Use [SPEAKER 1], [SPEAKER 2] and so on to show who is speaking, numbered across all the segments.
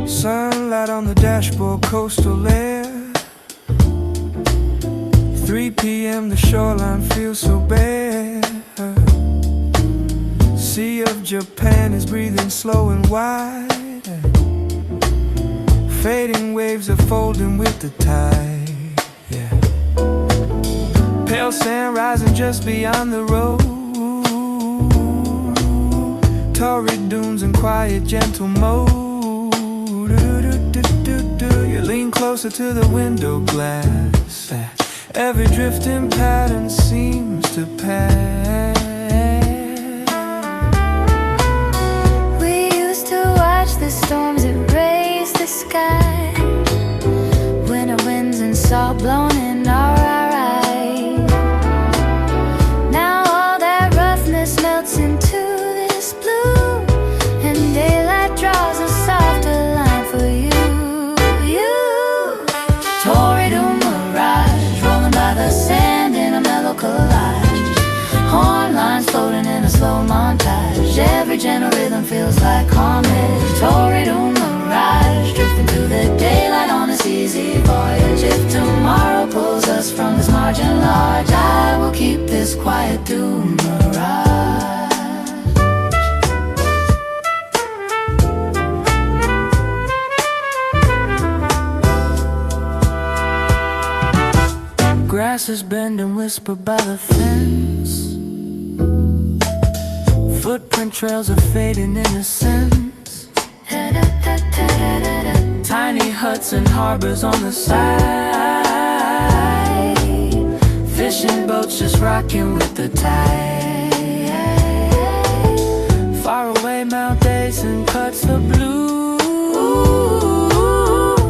[SPEAKER 1] Sunlight on the dashboard, coastal air. 3 p.m. the shoreline feels so bare. Sea of Japan is breathing slow and wide. Fading waves are folding with the tide. Yeah. Pale sand rising just beyond the road. Torrid dunes in quiet, gentle mode. You lean closer to the window glass. Every drifting pattern seems to pass.
[SPEAKER 2] We used to watch the storms erase the sky. Winter winds and salt blown in our eyes. Now all that roughness melts into this blue, and daylight draws a softer line for you. The sand in a mellow collage, horn lines floating in a slow montage. Every gentle rhythm feels like homage. Torrid mirage, drifting through the daylight on this easy voyage. If tomorrow pulls us from this margin large, I will keep this quiet dune mirage.
[SPEAKER 1] Grass is bending, whispered by the fence. Footprint trails are fading innocence. Tiny huts and harbors on the side. Fishing boats just rocking with the tide. Far away Mount Basin cuts the blue.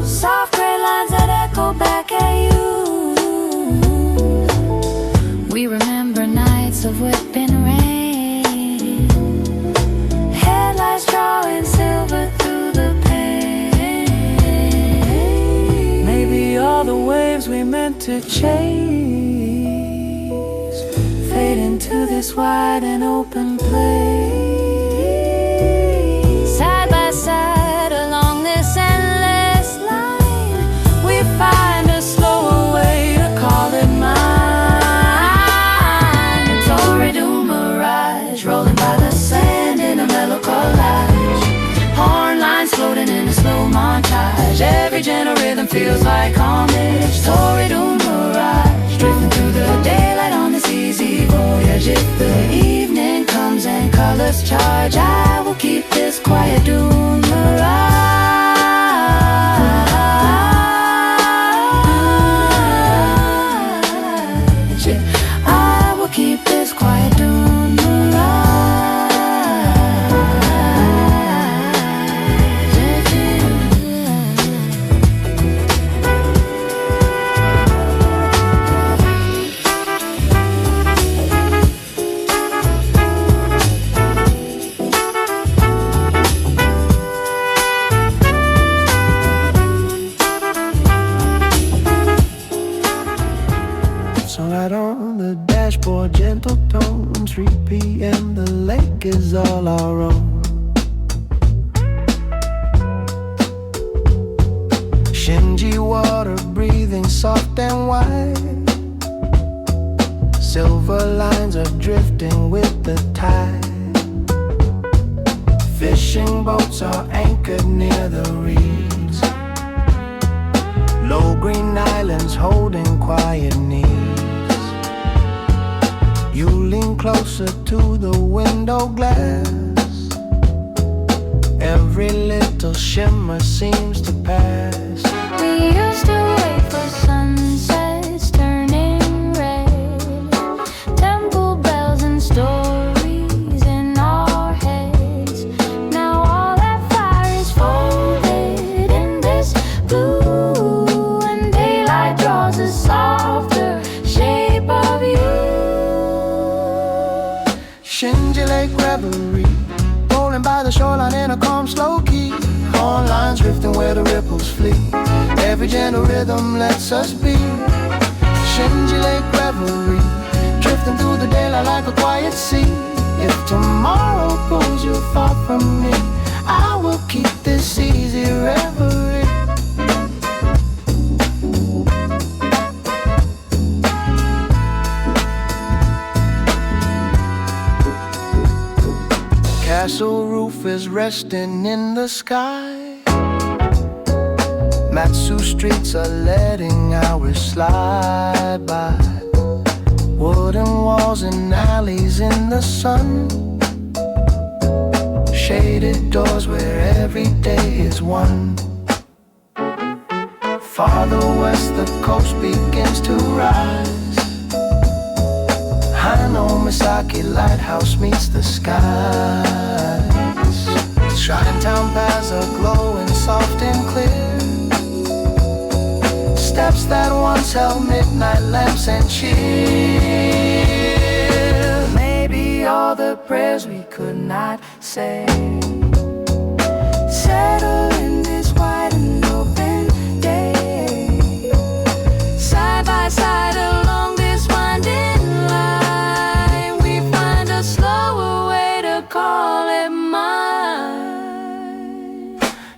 [SPEAKER 1] Soft gray lines that echo back at you. We remember nights of whipping rain, headlights drawing silver through the pain. Maybe all the waves we meant to chase fade into this wide and open place. Side by side along this endless line, we find a slower way to call it mine. Rolling by the sand in a mellow collage, horn lines floating in a slow montage. Every gentle rhythm feels like homage. Torrid mirage, drifting through the daylight on this easy voyage. If the evening comes and colors charge, I will keep this quiet dune mirage. I will keep this quiet dune mirage. Sunlight on the dashboard, gentle tones. 3 p.m. the lake is all our own. Shinji water breathing soft and wide. Silver lines are drifting with the tide. Fishing boats are anchored near the reeds. Low green islands holding quiet knees. You lean closer to the window glass. Every little shimmer seems to pass.
[SPEAKER 2] We used to
[SPEAKER 1] drifting where the ripples flee. Every gentle rhythm lets us be. Shinji Lake reverie, drifting through the daylight like a quiet sea. If tomorrow pulls you far from me, I will keep this easy reverie. Castle roof is resting in the sky. Matsu streets are letting hours slide by. Wooden walls and alleys in the sun. Shaded doors where every day is one. Farther west the coast begins to rise. Misaki lighthouse meets the skies. Shrine town paths are glowing soft and clear. Steps that once held midnight lamps and cheer. Maybe all the prayers we could not say settle in this wide and open day. Side by side along this winding line, we find a slower way to call it mine.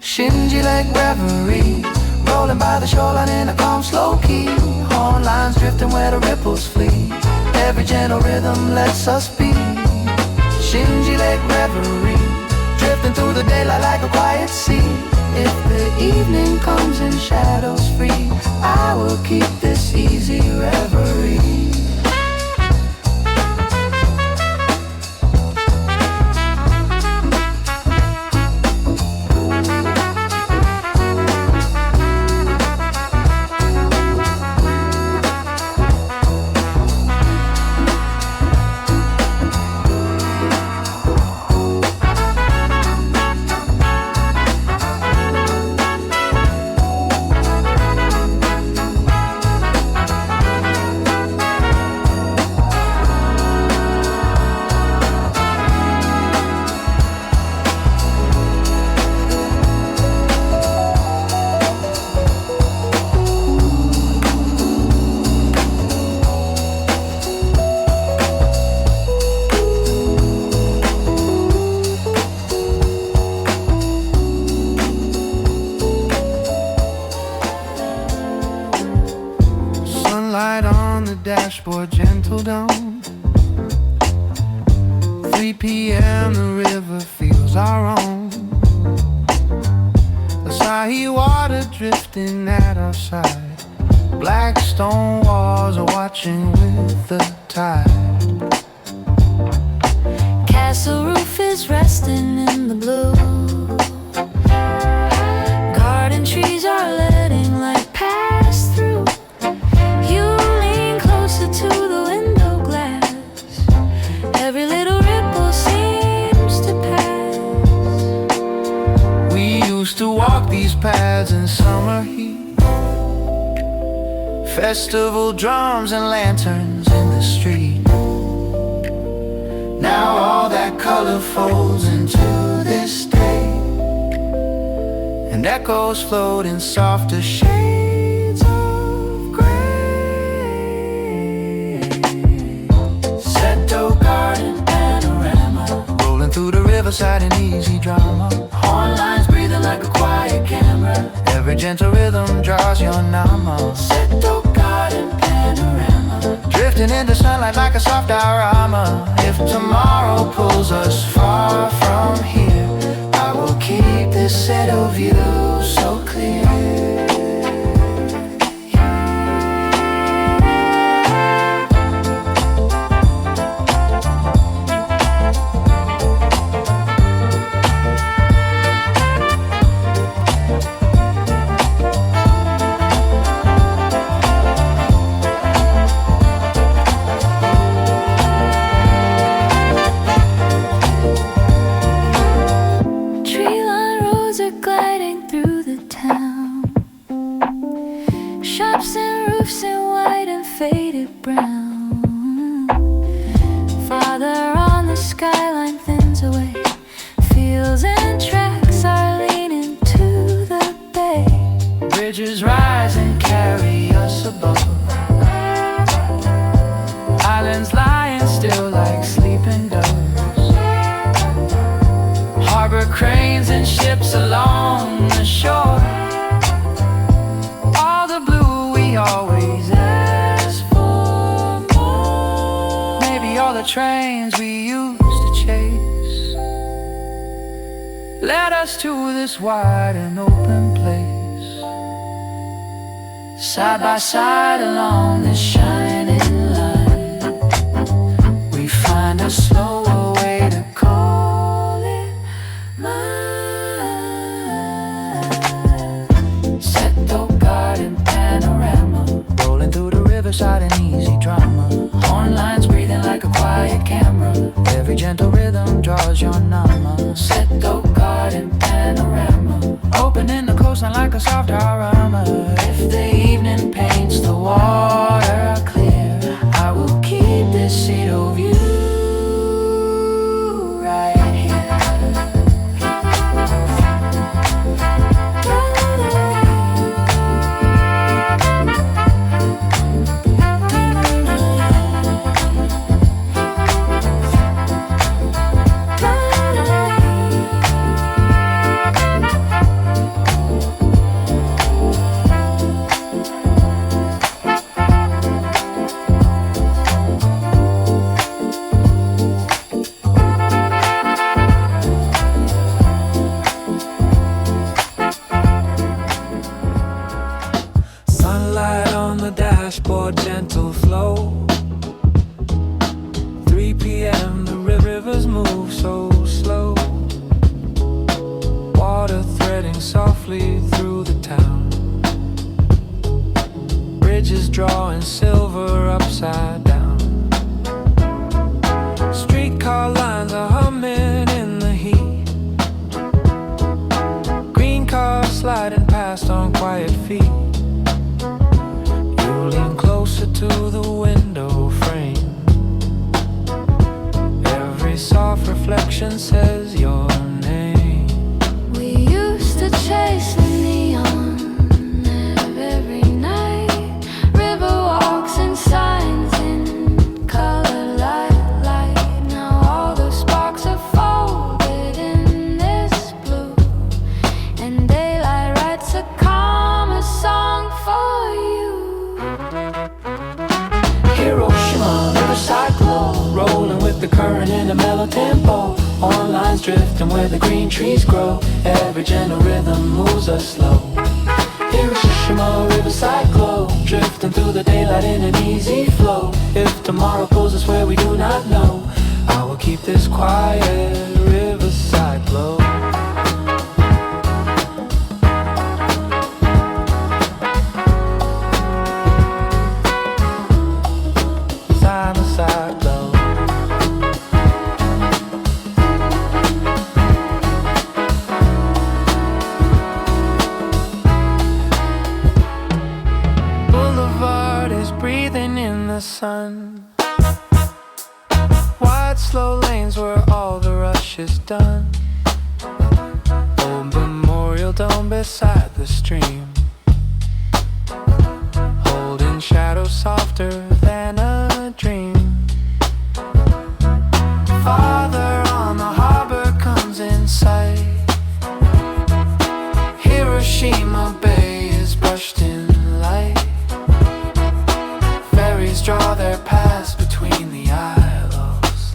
[SPEAKER 1] Shinji Lake reverie, rolling by the shoreline in a calm slow key. Horn lines drifting where the ripples flee. Every gentle rhythm lets us be. Shinji Lake reverie, drifting through the daylight like a quiet sea. If the evening comes in shadows free, I will keep this easy reverie. Dashboard, gentle dawn. 3 p.m. the river feels our own. The Sahi water drifting at our side. Black stone walls are watching with the tide.
[SPEAKER 2] Castle roof is resting in the blue. Garden trees are letting light pass through. To the window glass, every little ripple seems to pass.
[SPEAKER 1] We used to walk these paths in summer heat. Festival drums and lanterns in the street. Now all that color folds into this day, and echoes float in softer shades of gray. Garden panorama, rolling through the riverside in easy drama. Horn lines breathing like a quiet camera. Every gentle rhythm draws your nama. Seto garden panorama, drifting into sunlight like a soft diorama. If tomorrow pulls us far from here, I will keep this set of views so clear.
[SPEAKER 2] Shops and roofs in white and faded brown. Farther on the skyline thins away. Fields and tracks are leaning to the
[SPEAKER 1] and carry us above. Islands lying still like sleeping doves. Harbor cranes and ships along the shore. All the blue we always ask for more. Maybe all the trains we used to chase led us to this wide and open place. Side by side along this shining line, we find a slower way to call it mine. Seto garden panorama, rolling through the riverside in easy drama. Horn lines breathing like a quiet camera. Every gentle rhythm draws your nama. Seto garden panorama, opening the coastline like a soft harama. If the evening paints the water clear, I will keep this seat of you right here. Dashboard, gentle flow. 3 p.m. the rivers move so slow. Water threading softly through the town. Bridges drawing silver upside down. Streetcar lines are humming in the heat. Green cars sliding past on quiet feet. Lean closer to the window frame. Every soft reflection says your name.
[SPEAKER 2] We used to chase the neon every night. River walks and signs in color light. Now all the sparks are folded in this blue, and daylight writes a calmer song for you.
[SPEAKER 1] Hiroshima, riverside glow, rolling with the current in a mellow tempo. On lines drifting where the green trees grow. Every gentle rhythm moves us slow. Hiroshima, riverside glow, drifting through the daylight in an easy flow. If tomorrow pulls us where we do not know, I will keep this quiet riverside glow. Sun. Wide slow lanes where all the rush is done. Old memorial dome beside the stream, holding shadows softer than a dream. Farther on the harbor comes in sight. Hiroshima Bay is brushed in light. Draw their paths between the isles.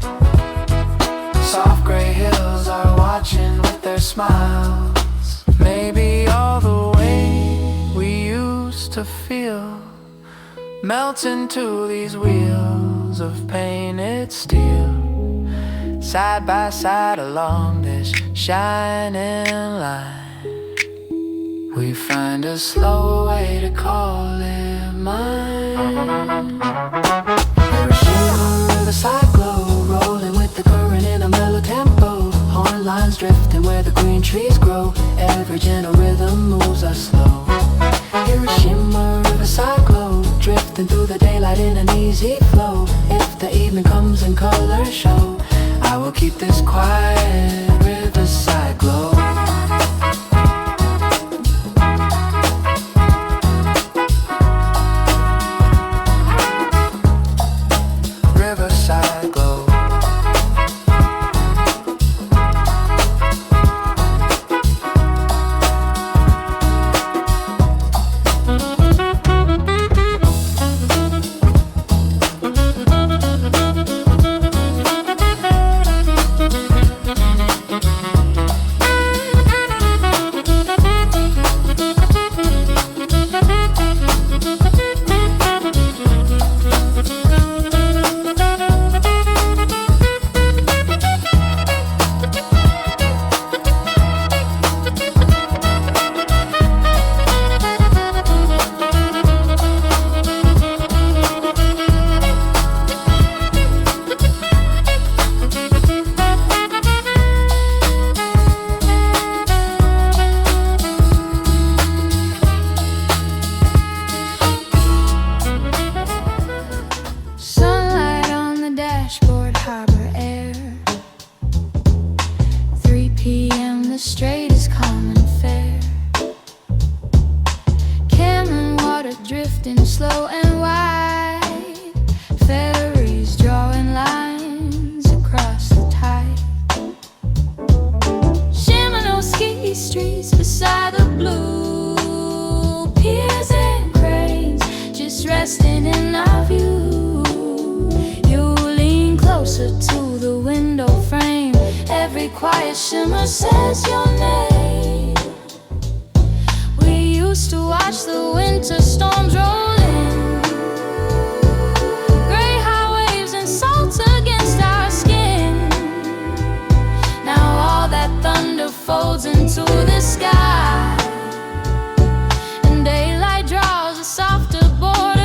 [SPEAKER 1] Soft gray hills are watching with their smiles. Maybe all the way we used to feel melts into these wheels of painted steel. Side by side along this shining line, we find a slow way to call it mine. Hiroshima, riverside glow, rolling with the current in a mellow tempo. Horn lines drifting where the green trees grow. Every gentle rhythm moves us slow. Hiroshima, riverside glow, drifting through the daylight in an easy flow. If the evening comes in color show, I will keep this quiet riverside glow.
[SPEAKER 2] drifting slow and wide. Ferries drawing lines across the tide. Shimanoski streets beside the blue piers and cranes, just resting in our view. You lean closer to the window frame. Every quiet shimmer says your name. We used to watch the winter storms roll in, gray high waves and salt against our skin. Now all that thunder folds into the sky, and daylight draws a softer borderline.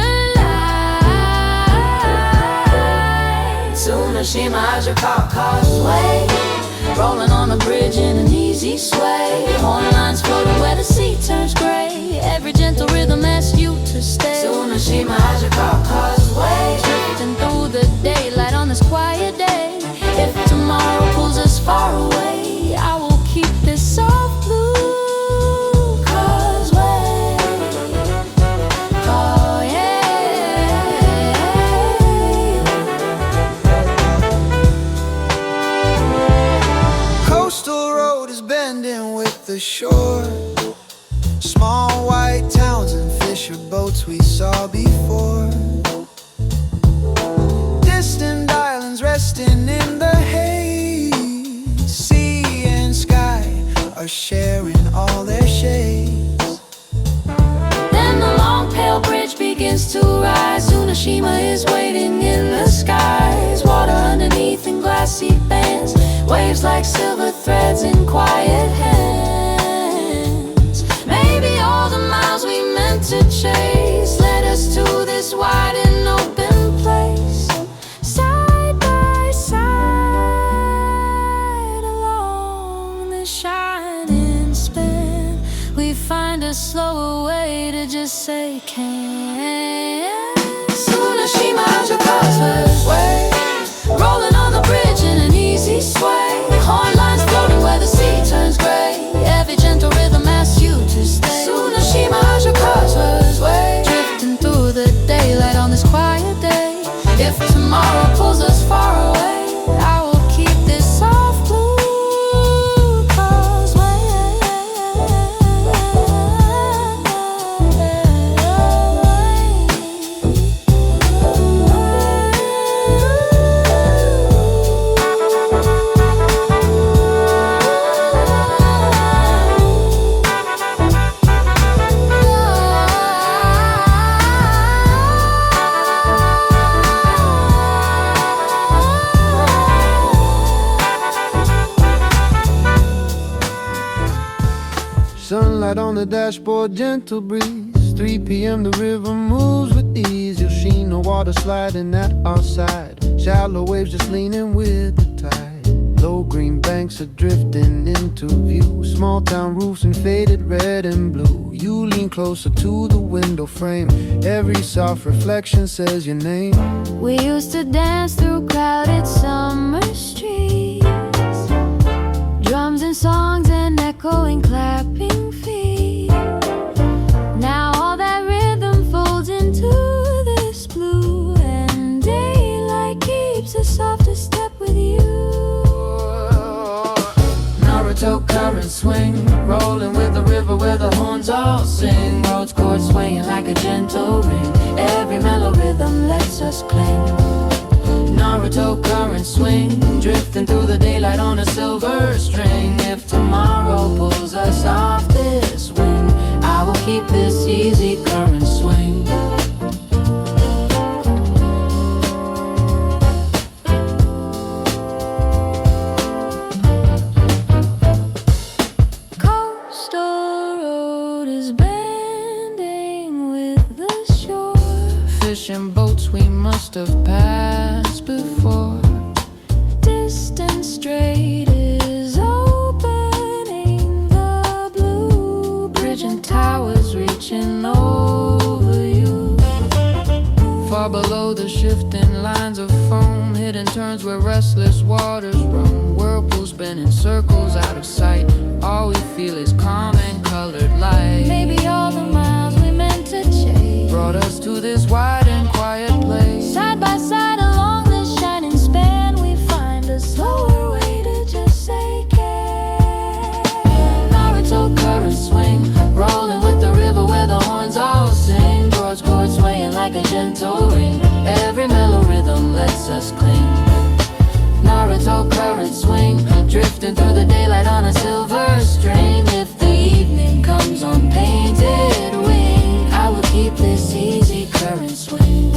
[SPEAKER 1] Tsunoshima has your car causeway, rolling on the bridge in an easy sway. Horn lines floating where the sea turns gray. Every gentle rhythm asks you to stay. Tsunoshima has your car causeway,
[SPEAKER 2] Drifting through the daylight on this quiet day. If tomorrow pulls us far away, I will keep this soft blue causeway. Oh yeah.
[SPEAKER 3] Coastal road is bending with the shore. Small white towns and fisher boats we saw before. Distant islands resting in the haze. Sea and sky are sharing all their shades.
[SPEAKER 2] Then the long pale bridge begins to rise. Tsunoshima is waiting in the skies. Water underneath in glassy bands, waves like silver threads in quiet hands. Maybe all the miles we meant to chase led us to this wide and open place. Side by side along the shining span, we find a slower way to just say can.
[SPEAKER 1] Tsunoshima has your causeway, rolling on the bridge in an easy sway. Horn lines floating where the sea turns gray. Every gentle rhythm asks you to stay. Tsunoshima has your causeway,
[SPEAKER 2] Drifting through the daylight on this quiet day.
[SPEAKER 1] if tomorrow pulls us far away,
[SPEAKER 2] I will keep this soft blue causeway.
[SPEAKER 3] Sunlight on the dashboard, gentle breeze. 3 p.m. the river moves with ease. Yoshino water sliding at our side. Shallow waves just leaning with the tide. Low green banks are drifting into view. Small town roofs in faded red and blue. You lean closer to the window frame. Every soft reflection says your name.
[SPEAKER 2] We used to dance through crowded summer streets, drums and songs and echoing clapping feet. Now all that rhythm folds into this blue, and daylight keeps a softer step with you.
[SPEAKER 1] Naruto current swing, rolling with the river where the horns all sing. Rhodes chord swaying like a gentle ring. Every mellow rhythm lets us cling. Naruto current swing, drifting through the daylight on a silver string. If tomorrow pulls us off this wing, I will keep this easy current swing.
[SPEAKER 2] Coastal road is bending with the shore.
[SPEAKER 1] Fishing boats we must have passed before.
[SPEAKER 2] Distant strait is opening the blue. Bridge and towers reaching over you.
[SPEAKER 1] Far below the shifting lines of foam, hidden turns where restless waters roam. Whirlpools spinning circles out of sight. All we feel is calm and colored light.
[SPEAKER 2] Maybe all the miles we meant to chase
[SPEAKER 3] brought us to this wide and quiet place.
[SPEAKER 2] Side by side along this shining span, we find a slower way to just say care.
[SPEAKER 3] Naruto current swing, rolling with the river where the horns all sing. Chords swaying like a gentle ring. Every mellow rhythm lets us cling. Naruto current swing, drifting through the daylight on a silver string. If the evening comes on painted wing, I will keep this easy current swing.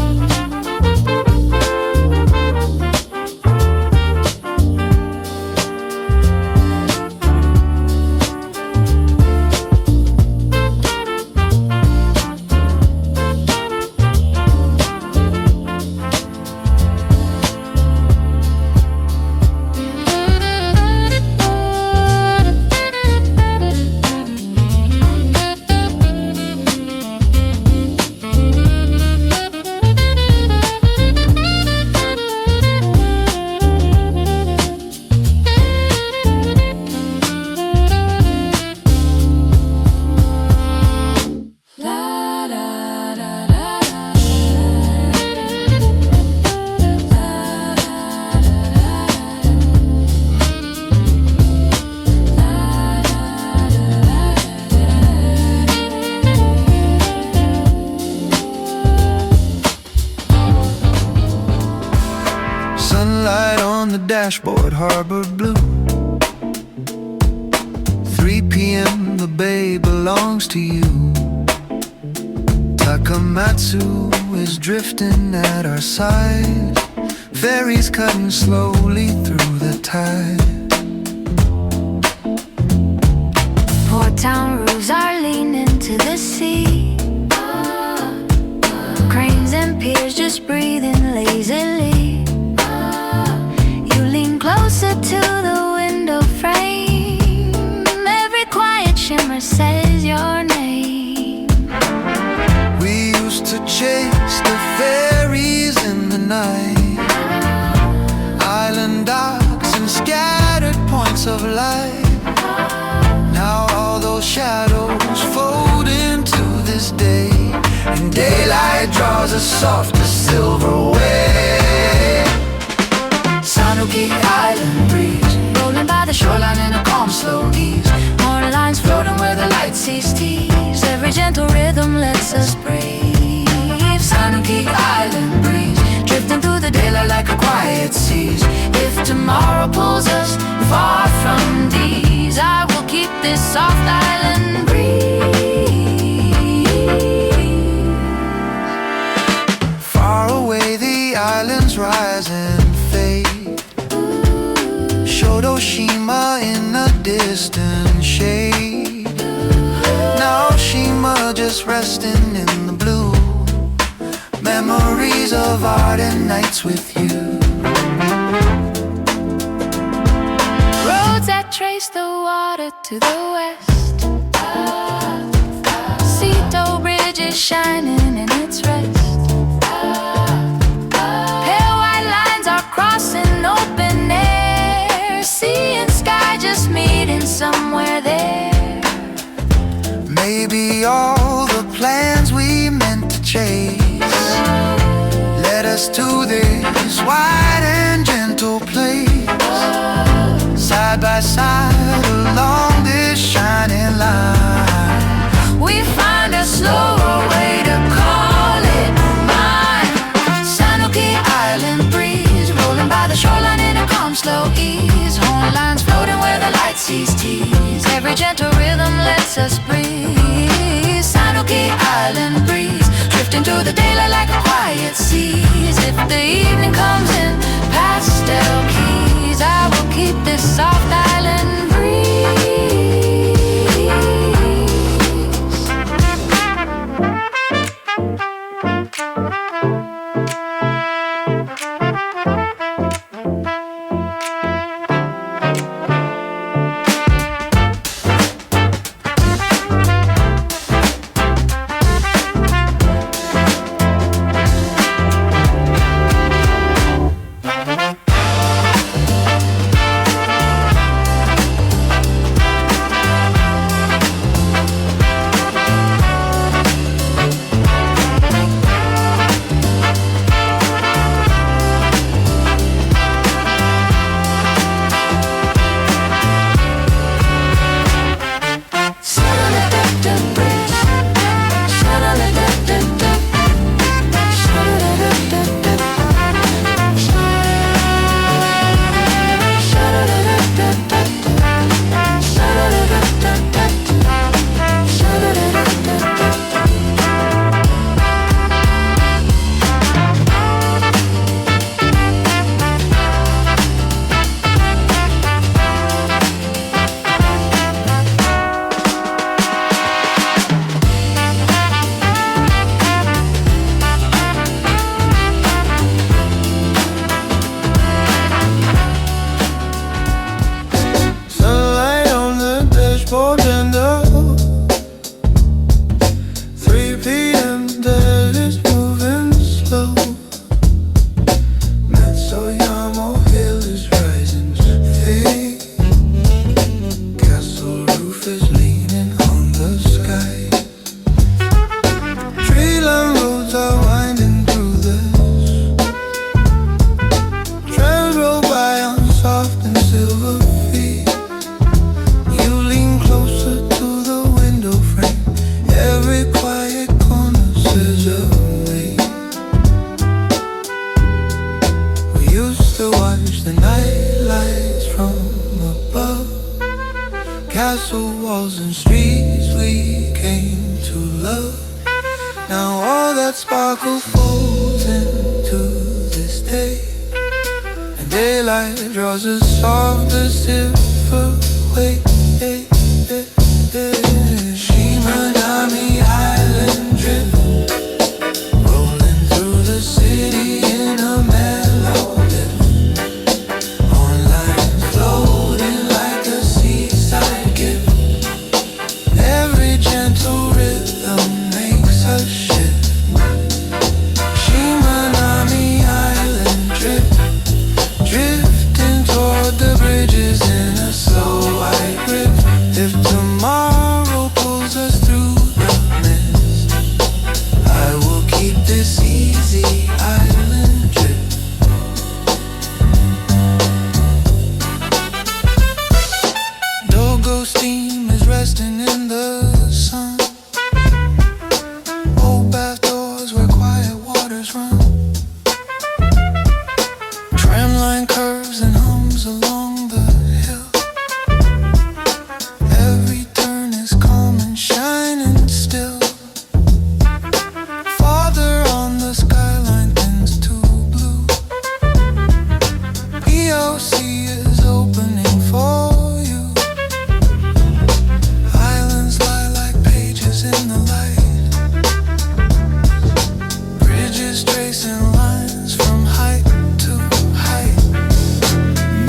[SPEAKER 4] Sunlight on the dashboard, harbor blue. 3 p.m. the bay belongs to you. Takamatsu is drifting at our side. Ferries cutting slowly through the tide.
[SPEAKER 2] Port town roofs are leaning to the sea. Cranes and piers just breathing lazily. You lean closer to the window frame. Every quiet shimmer says your name.
[SPEAKER 4] We used to chase the ferries in the night. Island docks and scattered points of light. Now all those shadows fold into this day, and daylight draws a softer silver way.
[SPEAKER 3] Sanuki Island breeze, rolling by the shoreline in a calm, slow ease. Morning lines floating where the light sees tease. Every gentle rhythm lets us breathe. Sanuki Island breeze, drifting through the daylight like a quiet seas. If tomorrow pulls us far from these, I will keep this soft island breeze.
[SPEAKER 4] Far away the islands rise and fade. Shodoshima in the distant shade. Now Shima just resting in the blue. Memories of ardent nights with you.
[SPEAKER 2] Roads that trace the water to the west. Sito Bridge is shining in its rest. Pale white lines are crossing open air. Sea and sky just meeting somewhere there.
[SPEAKER 4] Maybe all the plans we meant to chase led us to this wide and gentle place. Side by side along this shining line,
[SPEAKER 3] we find a slower way to call it mine. Sanuki Island breeze, rolling by the shoreline in a calm, slow ease. Horn lines floating where the light sees tease. Every gentle rhythm lets us breathe. Sanuki Island breeze, drifting through the daylight like a quiet seas. If the evening comes in pastel keys, I will keep this soft island breeze.
[SPEAKER 4] that sparkle folds into this day, and daylight draws a softer silver away. Shimanami island drift, rolling through the city in a mellow lift, on lines floating like a seaside gift. Every gentle rhythm makes us shift. Shimanami island drift, drifting toward the bridges in a slow white rift. If tomorrow pulls us through the mist, I will keep this easy island trip. Dogo steam is resting in the sun. Old bath doors where quiet waters run. Tramline curves and hums along the hill. Every turn is calm and shining still. Farther on the skyline thins to blue. EOC is opening for you. Islands lie like pages in the light. Bridges tracing lines from height to height.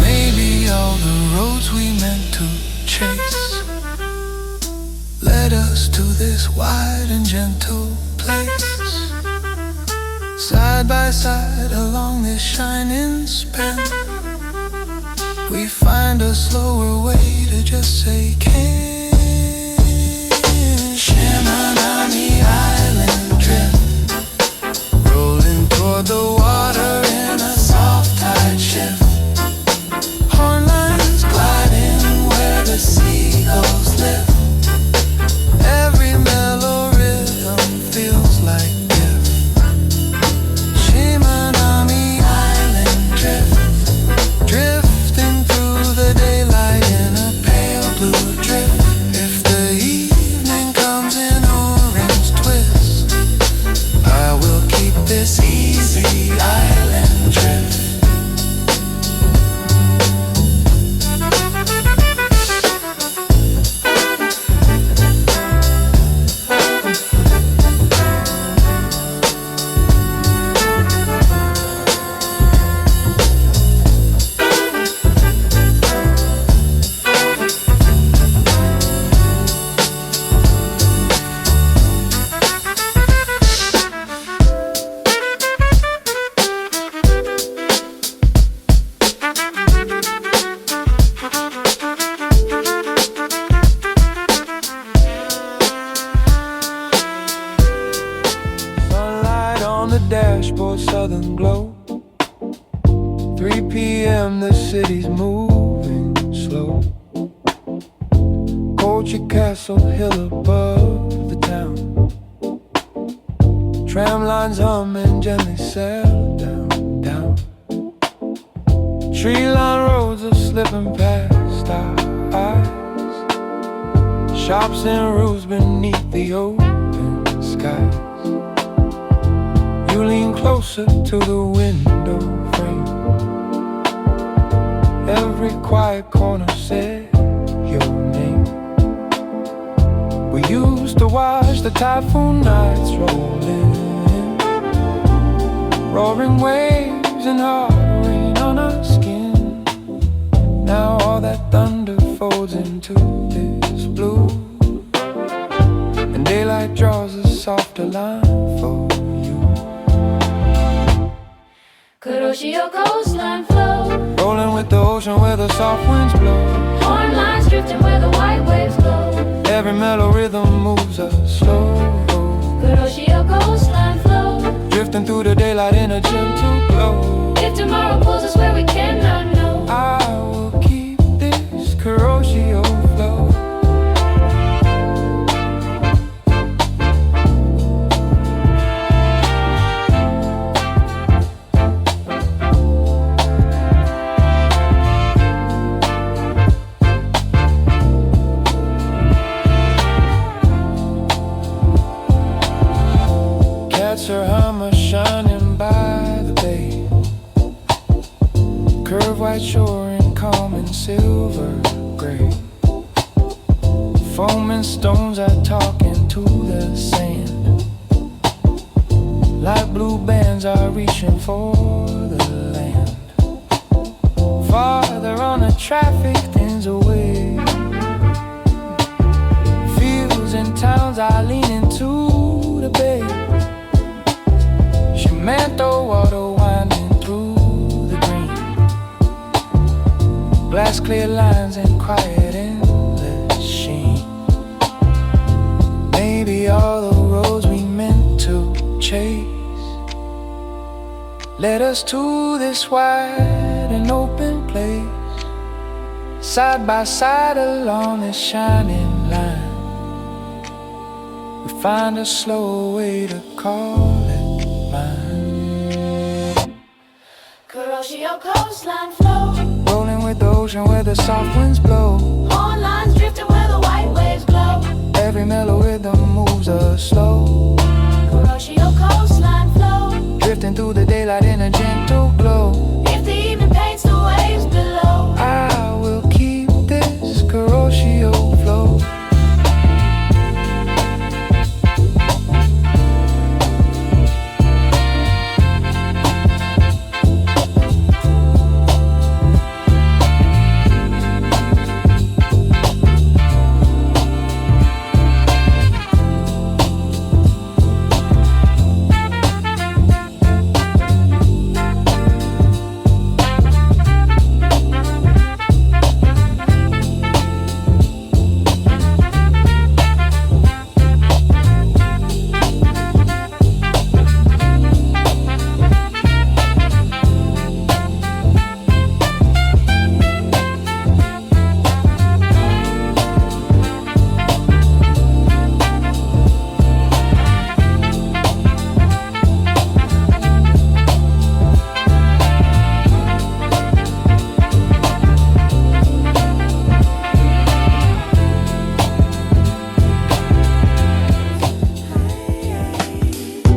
[SPEAKER 4] Maybe all the roads we meant to chase led us to this wide and gentle place. Side by side along this shining span, we find a slower way to just say can. Shimanami island drift, rolling toward the water in a soft tide shift. Horn lines gliding where the seagulls live. Every mellow rhythm feels like gift. Shimanami island drift, drifting through the daylight in a pale blue drift. If the evening comes in orange twist, I will keep this easy island drift. Sunlight on the dashboard, southern glow. 3 p.m. the city's moving slow. Culture Castle Hill above the town. Tram lines hum and gently sail down, down. Tree-lined roads are slipping past our eyes. Shops and roofs beneath the open skies. You lean closer to the window frame. Every quiet corner said your name. We used to watch the typhoon nights roll in, roaring waves and hard rain on our skin. Now all that thunder folds into this blue, and daylight draws a softer line for you.
[SPEAKER 2] Kuroshio coastline flow,
[SPEAKER 4] Rolling with the ocean where the soft winds blow.
[SPEAKER 2] horn lines drifting where the white waves glow.
[SPEAKER 4] Every mellow rhythm moves us slow,
[SPEAKER 2] Kuroshio coastline flow,
[SPEAKER 4] drifting through the daylight in a gentle glow.
[SPEAKER 2] if tomorrow pulls us where we cannot know,
[SPEAKER 4] I will keep this Kuroshio flow. white shore and calm and silver gray. Foaming stones are talking to the sand. Light blue bands are reaching for the land. Farther on the traffic thins away. Fields and towns are leaning to the bay. Cemento water winding through the green. Glass clear lines and quiet endless sheen. Maybe all the roads we meant to chase led us to this wide and open place. Side by side along this shining line, we find a slow way to call it mine.
[SPEAKER 2] Kuroshio coastline flow,
[SPEAKER 4] Rolling with the ocean where the soft winds blow.
[SPEAKER 2] horn lines drifting where the white waves glow.
[SPEAKER 4] Every mellow rhythm moves us slow.
[SPEAKER 2] Kuroshio coastline flow,
[SPEAKER 4] Drifting through the daylight in a gentle glow.
[SPEAKER 2] if the evening paints the waves below.
[SPEAKER 4] I will keep this Kuroshio flow.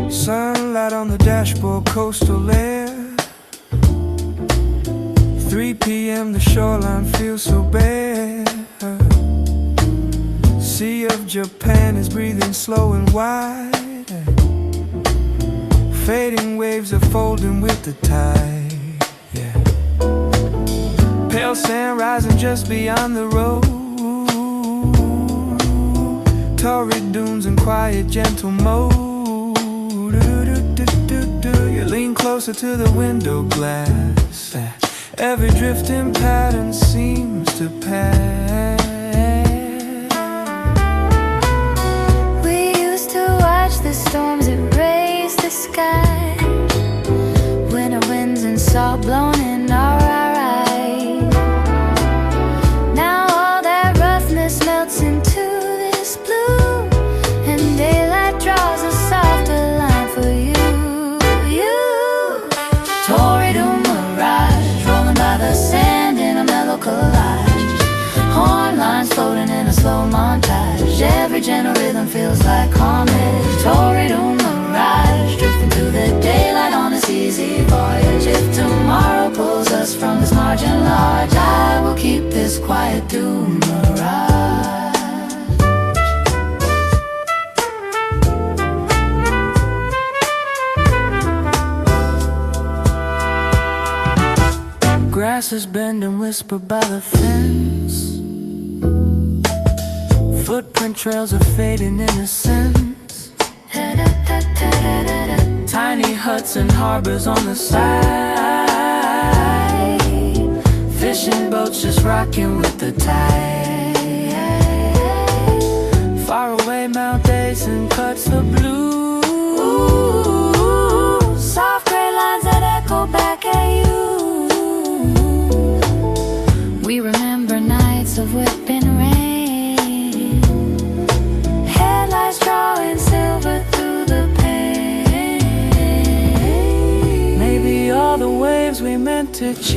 [SPEAKER 4] Sunlight on the dashboard, coastal air. 3 p.m. the shoreline feels so bare. Sea of Japan is breathing slow and wide. Fading waves are folding with the tide. Yeah. Pale sand rising just beyond the road. Torrid dunes in quiet, gentle mode. You lean closer to the window glass. Every drifting pattern seems to pass.
[SPEAKER 2] We used to watch the storms that raise the sky. Winter winds and salt blown in our eyes. Now all that roughness melts into this blue, and daylight draws a softer line for you. Torrid mirage, rolling by the sand in a mellow collage. Horn lines floating in a slow montage. Every gentle rhythm feels like homage. Torrid mirage, drifting through the daylight on this easy voyage. If tomorrow pulls us from this margin large, I will keep this quiet through mirage.
[SPEAKER 4] Grasses bend and whisper by the fence. Footprint trails of fading innocence. Tiny huts and harbors on the side. Fishing boats just rocking with the tide. Far away Mount Basin cuts the blue.
[SPEAKER 2] Soft gray lines that echo back at you. We remember nights of whipping rain. Headlights drawing silver through the pain.
[SPEAKER 4] Maybe all the waves we meant to chase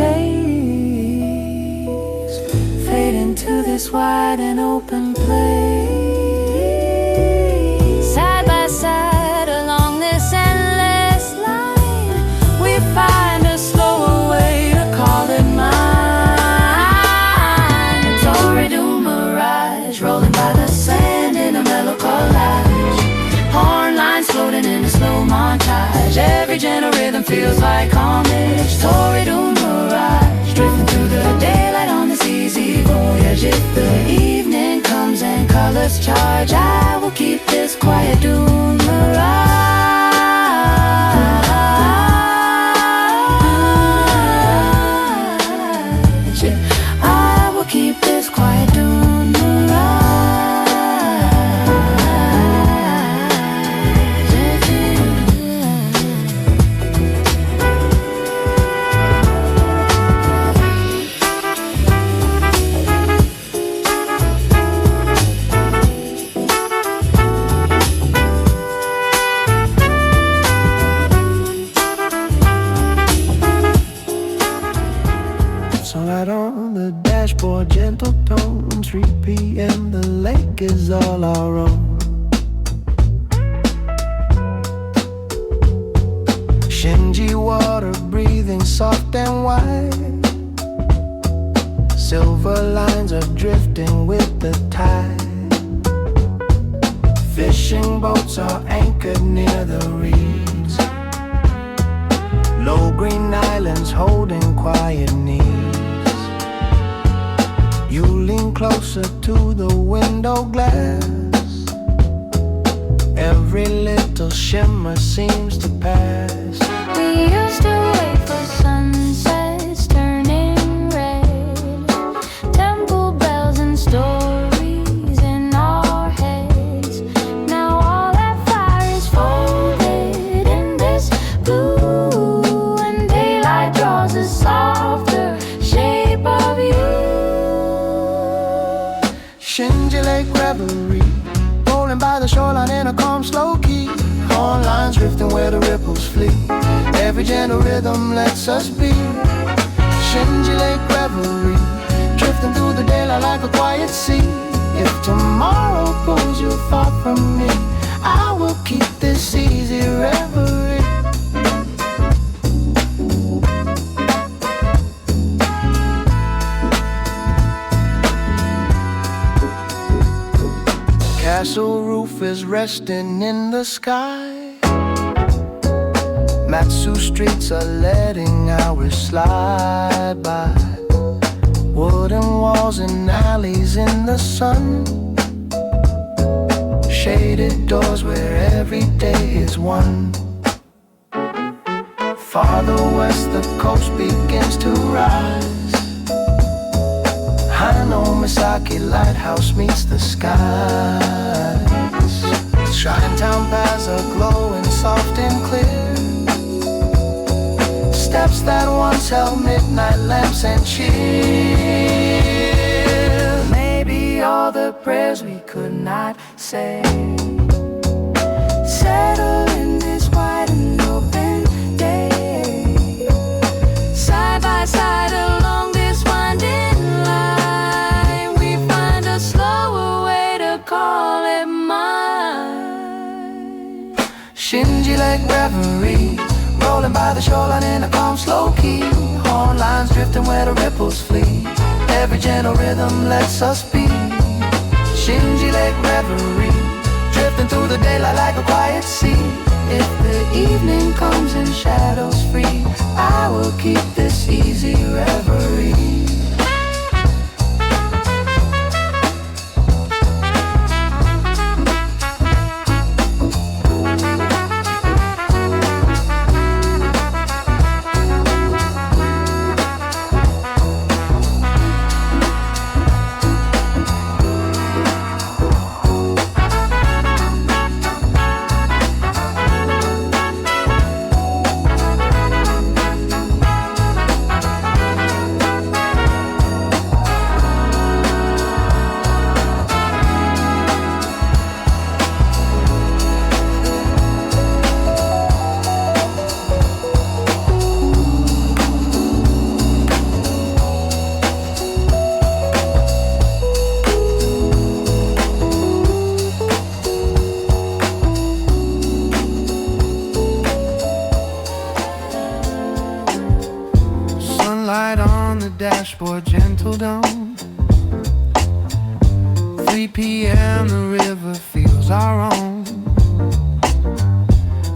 [SPEAKER 4] fade into this wide and open place.
[SPEAKER 2] Side by side along this endless line, we find a slower way to call it mine.
[SPEAKER 1] feels like homage. Torrid mirage, drifting through the daylight on this easy voyage. If the evening comes and colors charge, I will keep this quiet dune mirage. I will keep this quiet dune mirage.
[SPEAKER 3] Sunlight on the dashboard, gentle tone. 3 p.m. the lake is all our own. Shinji water breathing soft and wide. Silver lines are drifting with the tide. Fishing boats are anchored near the reeds. Low green islands holding quiet knees. You lean closer to the window glass. Every little shimmer seems to pass.
[SPEAKER 2] We used to wait for sunsets turning red. Temple bells and stories in our heads. Now all that fire is folded in this blue, and daylight draws a softer shape of you.
[SPEAKER 3] Shinji Lake Reverie, rolling by the shoreline in a calm slow key. Horn lines drifting where the ripples flee. Every gentle rhythm lets us be. Shinji Lake Reverie, drifting through the daylight like a quiet sea. If tomorrow pulls you far from me, I will keep this easy reverie. Castle roof is resting in the sky. Matsu streets are letting hours slide by. Wooden walls and alleys in the sun. Shaded doors where every day is one. Farther west the coast begins to rise. Misaki lighthouse meets the skies. Shrine town paths are glowing soft and clear. Steps that once held midnight lamps and cheer. Maybe all the prayers we could not say settle in this wide and open day. Side by side along this winding line, we find a slower way to call it mine. Shinji Lake Reverie, rolling by the shoreline in a calm slow key. Horn lines drifting where the ripples flee. Every gentle rhythm lets us be. Shinji Lake Reverie, drifting through the daylight like a quiet sea. If the evening comes and shadows free, I will keep this easy reverie. Dashboard, gentle dawn. 3 p.m. the river feels our own.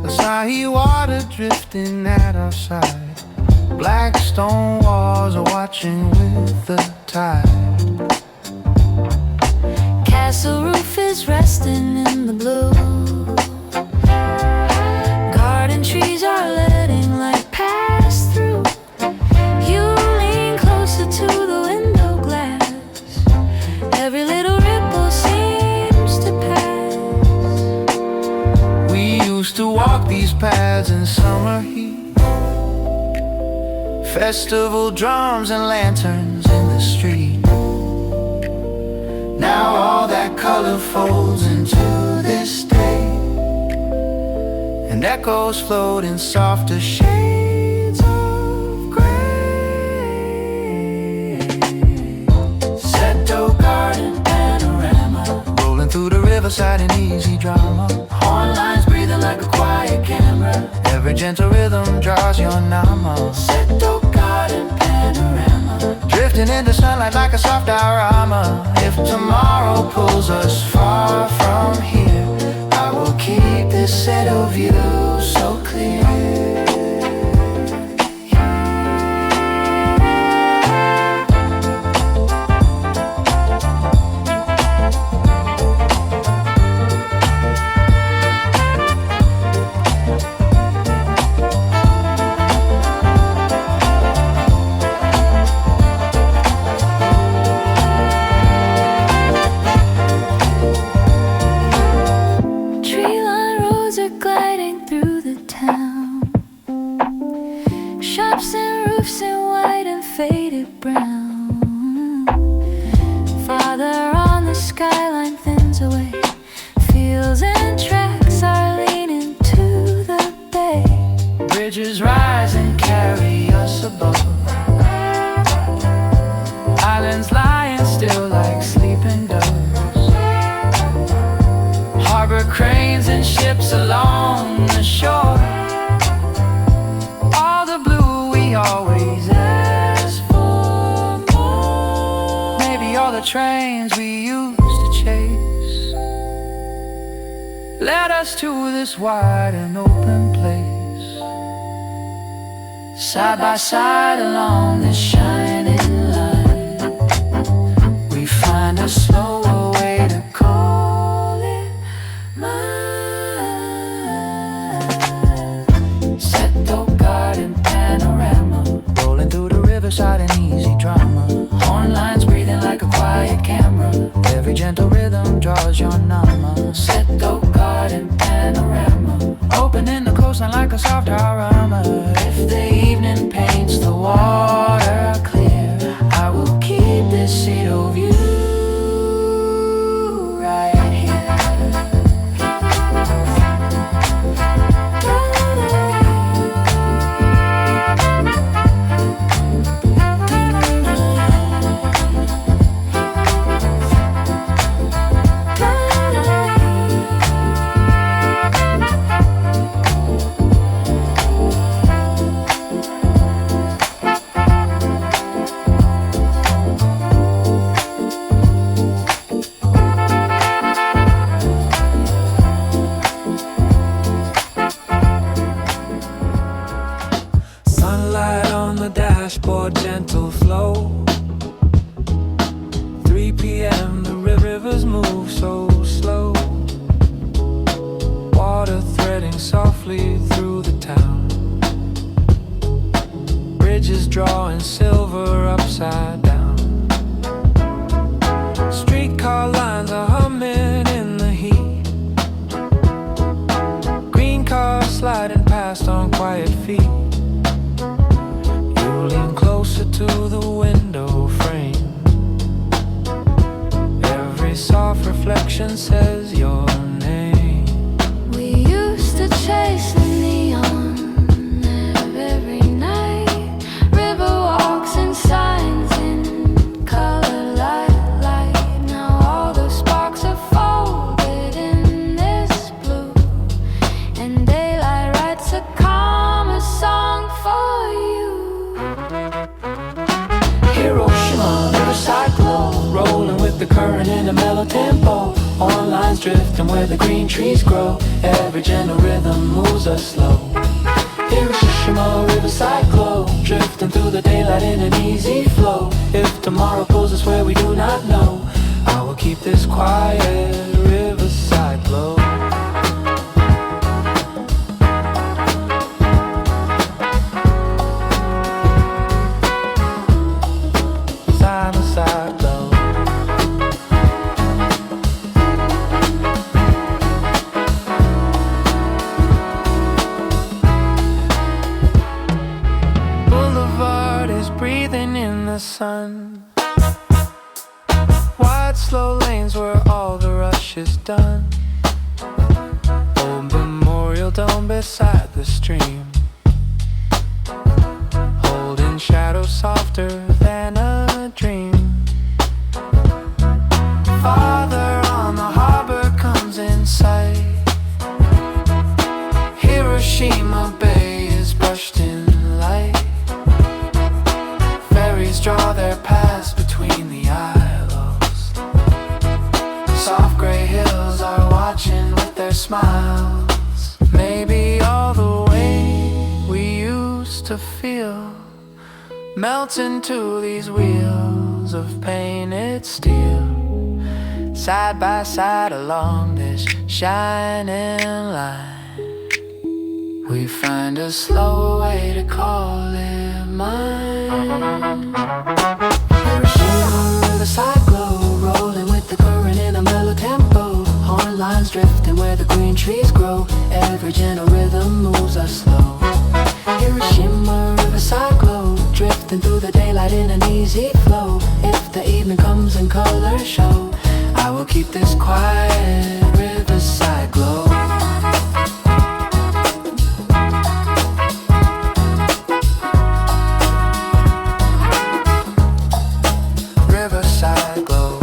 [SPEAKER 3] The mahi water drifting at our side. Black stone walls are watching with the tide.
[SPEAKER 2] Castle roof is resting in the blue. Garden trees are letting light pass through. You lean closer to the window glass. Every little ripple seems to pass.
[SPEAKER 3] We used to walk these paths in summer heat. Festival drums and lanterns in the street. Now all that color folds into this day, and echoes float in softer shades of gray. Seto garden panorama, rolling through the riverside in easy drama. Horn lines breathing like a quiet camera. Every gentle rhythm draws your nama. Seto garden panorama, drifting into sunlight like a soft diorama. If tomorrow pulls us far from here, I will keep this set of views so clear.
[SPEAKER 2] Shops and roofs in white and faded brown. Farther on the skyline thins away. Fields and tracks are leaning to the bay.
[SPEAKER 3] Bridges rise and carry us above. Islands lying still like sleeping doves. Harbor cranes and ships along the shore. Always ask for more. Maybe all the trains we used to chase led us to this wide and open place. Side by side along this shining line, we find a slower way to call it mine. Seto garden panorama, rolling through the riverside in easy drama. Horn lines breathing like a quiet camera. Every gentle rhythm draws your nama. Seto garden panorama, opening the coastline like a soft diorama. If the evening paints the water clear, I will keep this seat of view right here. Dashboard, gentle flow. 3 p.m. the rivers move so slow. Water threading softly through the town. Bridges drawing silver upside down. Streetcar lines are humming in the heat. Green cars sliding past on quiet feet. Lean closer to the window frame. Every soft reflection says your name.
[SPEAKER 2] We used to chase the neon every night. River walks and signs in color light. Now all the sparks are folded in this blue, and daylight writes a calmer song for you.
[SPEAKER 3] Hiroshima, riverside glow, rolling with the current in a mellow tempo.
[SPEAKER 1] Horn lines drifting where the green trees grow. Every gentle rhythm moves us slow. Hiroshima, riverside glow, drifting through the daylight in an easy flow. If tomorrow pulls us where we do not know, I will keep this quiet riverside glow. Side by side glow. Boulevard is breathing in the sun. Wide slow lanes where all the rush is done. Old Memorial Dome beside the stream, holding shadows softer than a dream. Father on the harbor comes in sight. Hiroshima Bay is brushed in light. Ferries draw their paths between the isles. Soft gray hills are watching with their smiles. Maybe all the way we used to feel melts into these wheels of painted steel. Side by side along this shining line, we find a slow way to call it mine. Hiroshima riverside glow, rolling with the current in a mellow tempo. Horn lines drifting where the green trees grow. Every gentle rhythm moves us slow. Hiroshima riverside glow, drifting through the daylight in an easy flow. If the evening comes and colors show, I will keep this quiet riverside glow. Riverside glow.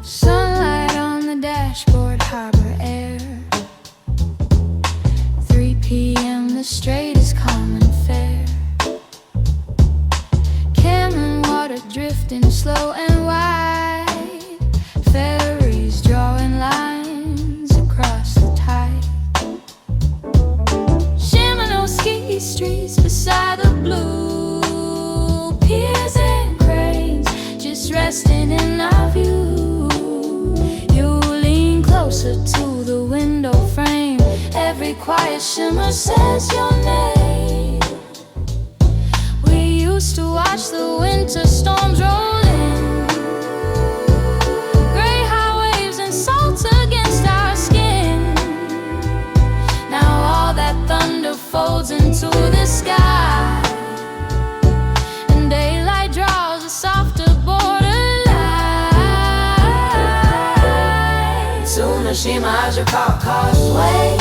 [SPEAKER 2] Sunlight on the dashboard, harbor air. 3 p.m. the strait is calm and fair. Cameron water drifting slow and wide. Ferries drawing lines across the tide. Shimonoseki streets beside the blue. Piers and cranes just resting in our view. You lean closer to the window frame. Every quiet shimmer says your name. We used to watch the winter storms roll in. Gray high waves and salt against our skin. Now all that thunder folds into the sky, and daylight draws a softer borderline. Tsunoshima as your car causeway,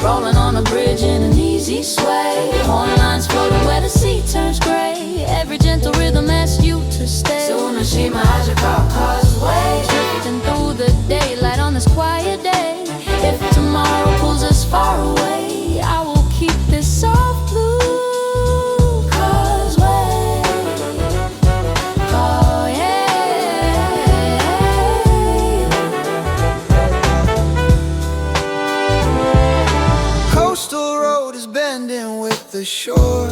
[SPEAKER 2] rolling on a bridge in an easy sway. Horn lines floating where the sea turns gray. Every gentle rhythm asks you to stay. Tsunoshima as your car causeway, drifting through the daylight on this quiet day. If tomorrow pulls us far away, I will keep this soft blue causeway. Oh yeah.
[SPEAKER 3] Coastal road is bending with the shore.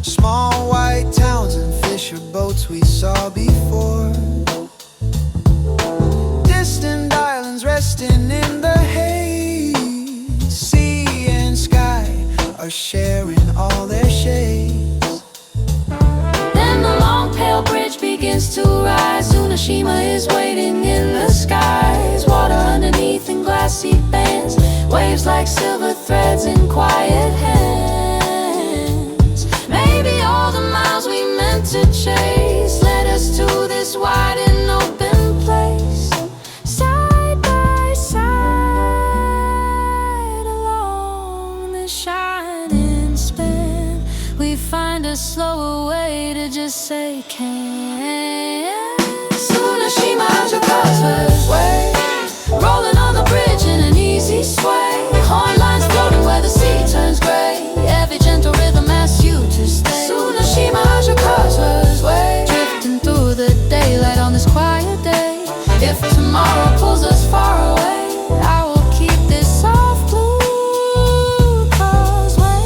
[SPEAKER 3] Small white towns and fisher boats we saw before. Distant islands resting in the haze.
[SPEAKER 1] knowledge begins to rise. Tsunashima is waiting in the skies. Water underneath in glassy bands, waves like silver threads in quiet hands. Maybe all the miles we meant to chase led us to this wide and open place. Side by side along the shining span, we find a slower way to just say can. Tsunashima's your causeway, rolling on the bridge in an easy sway. Horn lines floating where the sea turns gray. Every gentle rhythm asks you to stay. Tsunashima's your causeway, drifting through the daylight on this quiet day. If tomorrow pulls us far away, I will keep this soft blue causeway.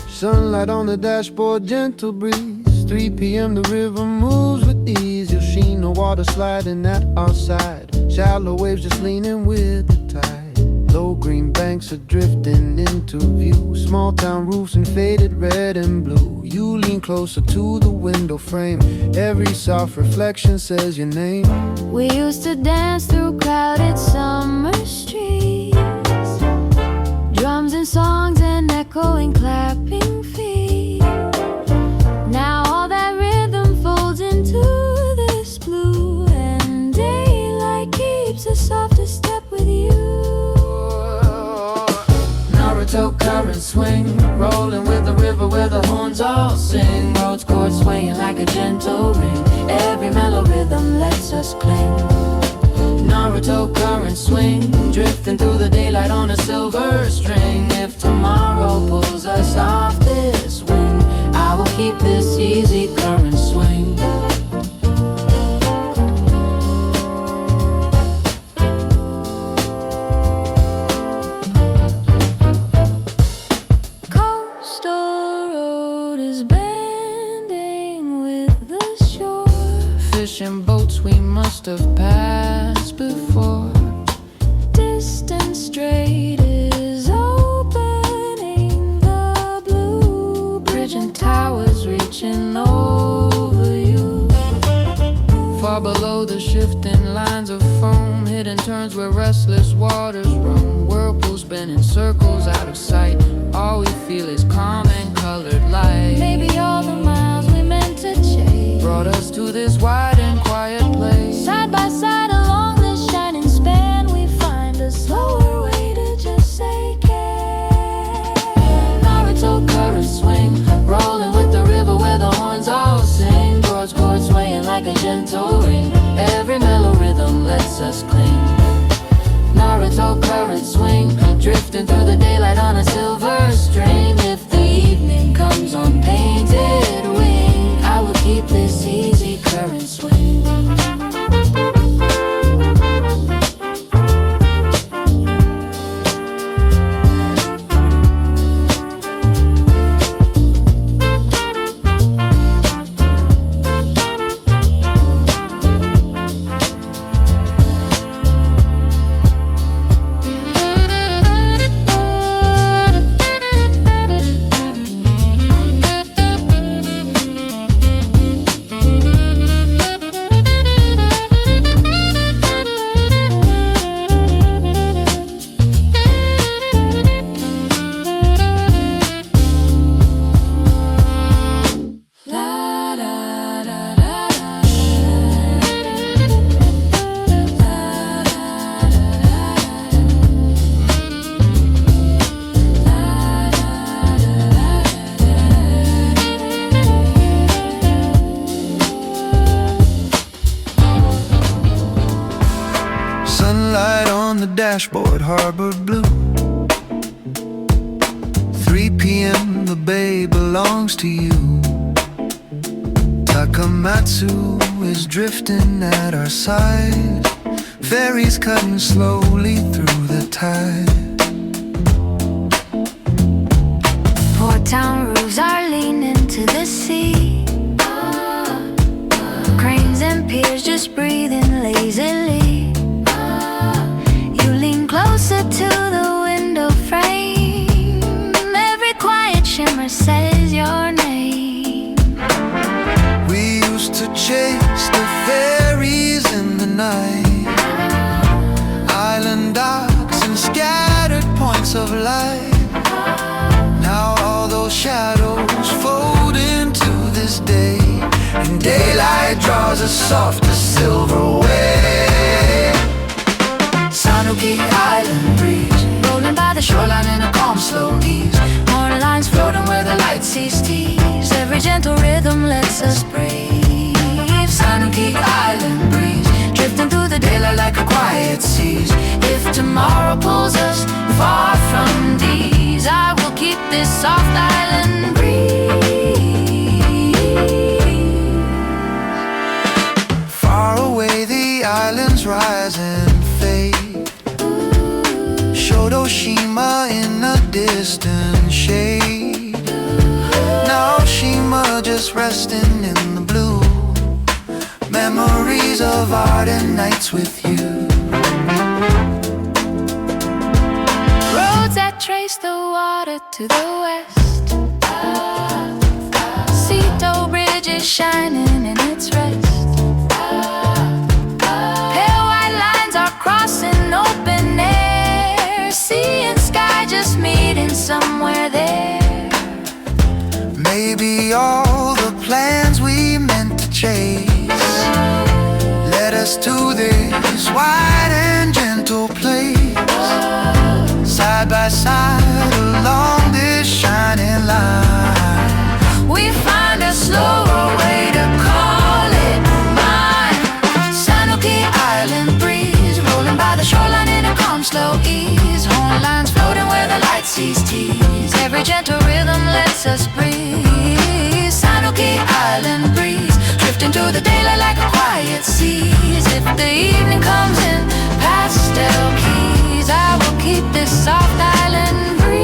[SPEAKER 3] Sunlight on the dashboard, gentle breeze. 3 p.m. the river moves with ease. You'll see no water sliding at our side. Shallow waves just leaning with the tide. Low green banks are drifting into view. Small town roofs in faded red and blue. You lean closer to the window frame. Every soft reflection says your name.
[SPEAKER 2] We used to dance through crowded summer streets, drums and songs and echoing clapping feet. Now all that rhythm folds into this blue, and daylight keeps a softer step with you.
[SPEAKER 1] Naruto current swing, rolling with the river where the horns all sing. Rhodes chords swaying like a gentle ring. Every mellow rhythm lets us cling. Naruto current swing, drifting through the daylight on a silver string. If tomorrow pulls us off this wing, I will keep this easy current swing.
[SPEAKER 2] Coastal road is bending with the shore.
[SPEAKER 1] Fishing boats we must have passed before.
[SPEAKER 2] Distant strait is opening the blue,
[SPEAKER 1] Bridge and towers reaching over you. Far below the shifting lines of foam, hidden turns where restless waters roam. Whirlpools spinning circles out of sight. All we feel is calm and colored light.
[SPEAKER 2] maybe all the miles we meant to chase
[SPEAKER 1] Brought us to this wide and quiet place.
[SPEAKER 2] side by side along this shining span, we find a slower way to just say can.
[SPEAKER 1] Naruto current swing, rolling with the river where the horns all sing. Chords swaying like a gentle ring. Every mellow rhythm lets us cling. Naruto current swing, drifting through the daylight on a silver string. If the evening comes on painted wing, I will keep this easy current swing.
[SPEAKER 3] Dashboard harbor blue. 3 p.m. the bay belongs to you. Tuck Wakamatsu is drifting at our side. Ferries cutting slowly through the tide.
[SPEAKER 2] Port town roofs are leaning to the sea. Cranes and piers just breathing lazily. You lean closer to the window frame. Every quiet shimmer says your name.
[SPEAKER 3] We used to chase the ferries in the night. Island docks and scattered points of light. Now all those shadows fold into this day, and daylight draws a softer silver way. Sanuki Island breeze, rolling by the shoreline in a calm slow ease. Horn lines floating where the light sees tease. Every gentle rhythm lets us breathe. Sanuki Island breeze, drifting through the daylight like a quiet seas. If tomorrow pulls us far from these, I will keep this soft island breeze. Far away the islands rise and fade. Shodoshima in a distant shade. Naoshima just resting in the blue. Memories of ardent nights with you.
[SPEAKER 2] Roads that trace the water to the west. Sito Bridge is shining in its rest. Pale white lines are crossing open air. Sea and sky just meeting somewhere there.
[SPEAKER 3] Maybe all the plans we meant to chase led us to this wide and gentle place. Side by side along this shining line, we find a slower way to call it mine. Sanuki Island breeze, rolling by the shoreline in a calm slow ease. Horn lines floating where the light sees tease. Every gentle rhythm lets us breathe. Sanuki Island breeze, drifting through the daylight like a quiet seas. If the evening comes in pastel keys, I will keep this soft island breeze.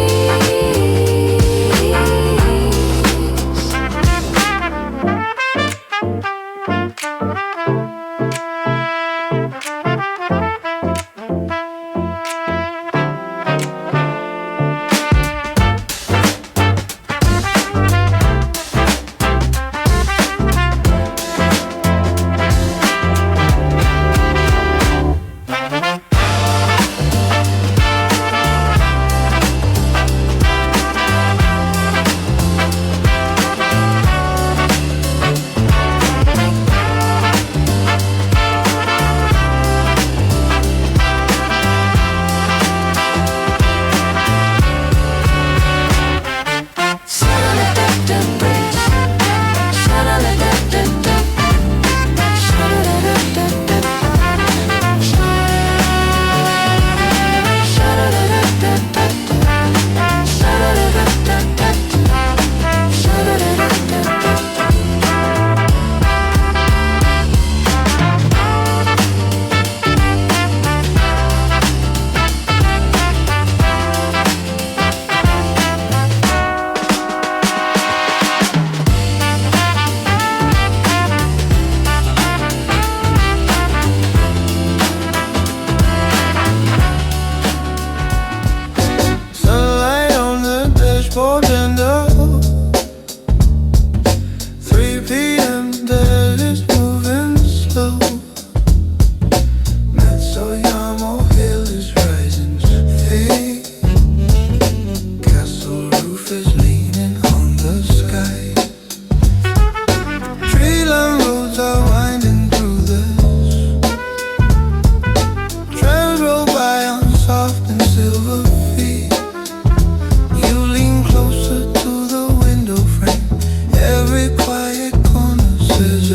[SPEAKER 3] Every quiet corner says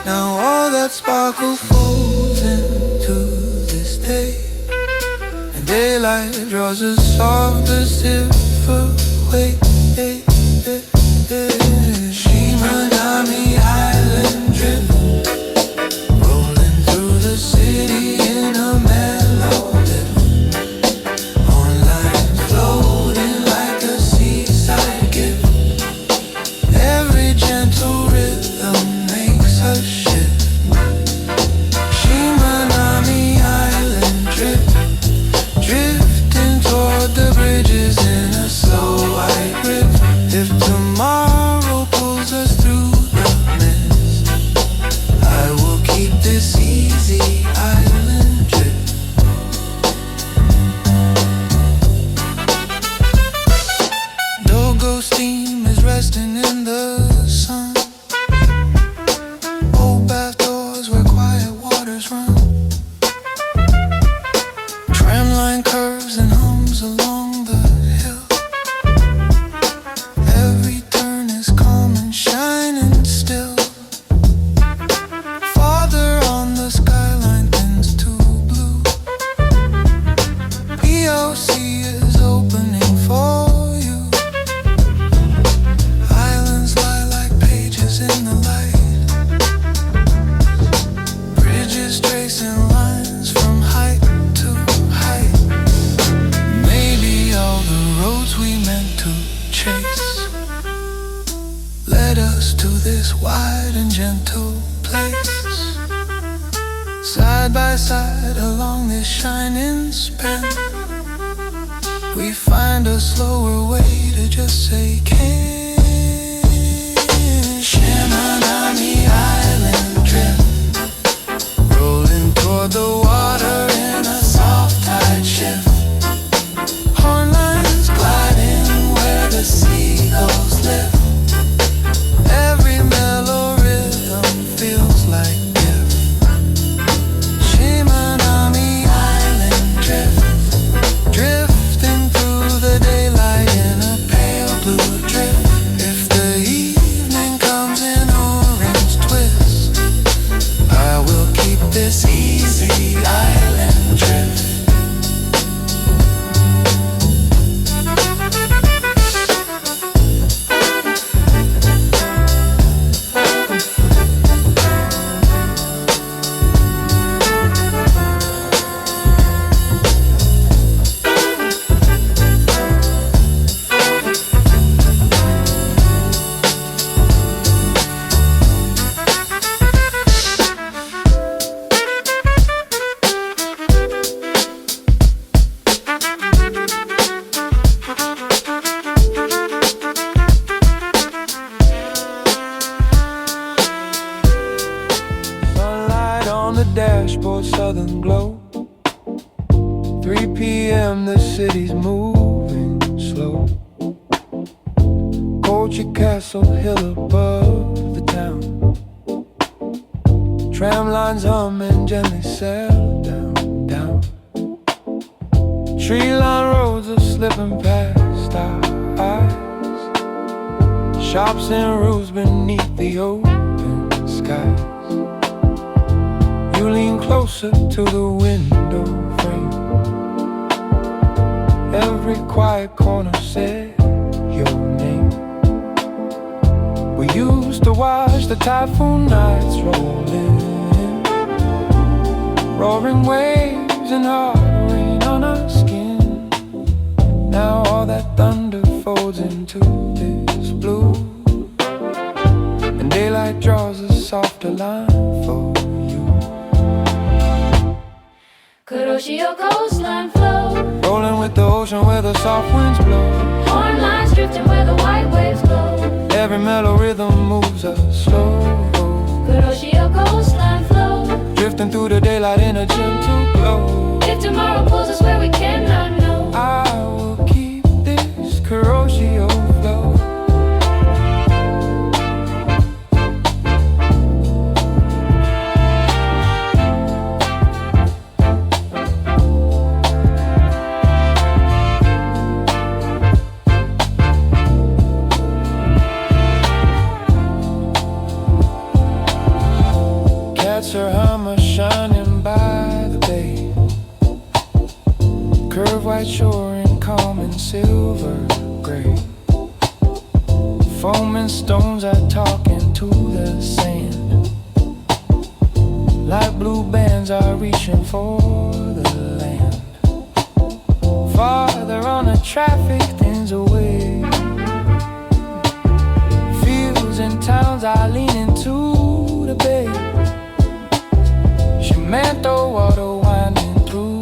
[SPEAKER 4] Now all that sparkle folds into this day, and daylight draws a softer silver away. Shimanami Island drift, rolling through the city in a mellow lift. On lines floating like a seaside gift. Every gentle rhythm makes us shift. Shimanami Island drift, drifting toward the bridges in a slow white grip. If tomorrow pulls us through the mist, I will keep this easy island trip. Dogo steam is resting in the sun. Old bath doors where quiet waters run. Tramline curves and hums along the hill. Every turn is calm and shining still. Farther on the skyline thins to blue. EOC is opening for you. Islands lie like pages in the light. Bridges tracing lines from height to height. Maybe all the roads we meant to chase led us to this wide and gentle place. Side by side along this shining span, we find a slower way to just say can. Shimanami Island drift, rolling toward the water in a soft tide shift. Horn lines gliding where the seagulls live. Every mellow rhythm feels like gift. Shimanami Island drift, drifting through the daylight in a pale blue drift. If the evening comes in orange twist, I will keep this easy island drift. Sunlight on the dashboard, southern glow. 3 p.m. the city's moving slow. Culture Castle hill above the town. Tram lines hum and gently sail down, down. Tree-lined roads are slipping past our eyes. Shops and roofs beneath the open skies. You lean closer to the window frame. Every quiet corner said your name. We used to watch the typhoon nights roll in, roaring waves and hard rain on our skin. Now all that thunder folds into this blue, and daylight draws a softer line for you.
[SPEAKER 2] Kuroshio coastline flow,
[SPEAKER 4] Rolling with the ocean where the soft winds blow.
[SPEAKER 2] horn lines drifting where the white waves glow.
[SPEAKER 4] Every mellow rhythm moves us slow,
[SPEAKER 2] Kuroshio coastline flow,
[SPEAKER 4] drifting through the daylight in a gentle glow.
[SPEAKER 2] if tomorrow pulls us where we cannot know,
[SPEAKER 4] I will keep this Kuroshio flow. Spencer Hummer shining by the bay, curved white shore in calm and silver gray. Foaming stones are talking to the sand, light blue bands are reaching for the land. Farther on the traffic thins away, fields and towns are leaning to the bay. Cemento water winding through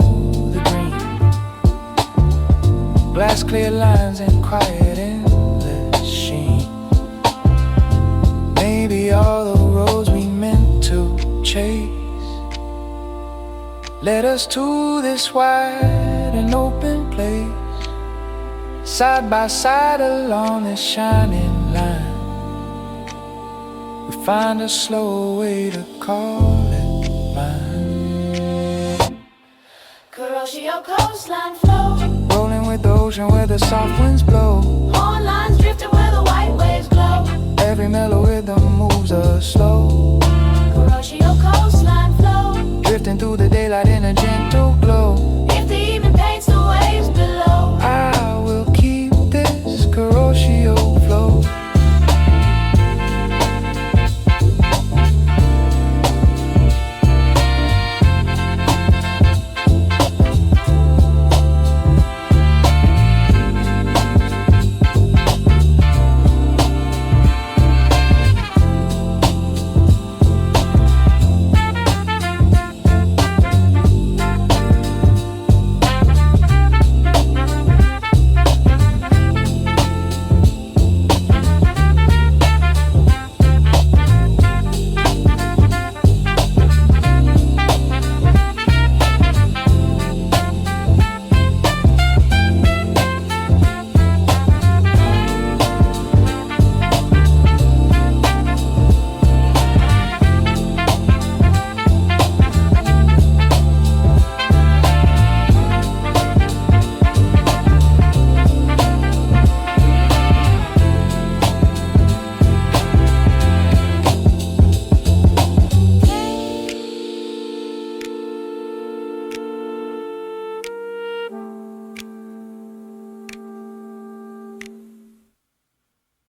[SPEAKER 4] the green, glass clear lines and quiet endless sheen. Maybe all the roads we meant to chase led us to this wide and open place, side by side along this shining line. We find a slow way to call it mine.
[SPEAKER 2] Kuroshio coastline flow,
[SPEAKER 4] Rolling with the ocean where the soft winds blow,
[SPEAKER 2] horn lines drifting where the white waves glow.
[SPEAKER 4] every mellow rhythm moves us slow.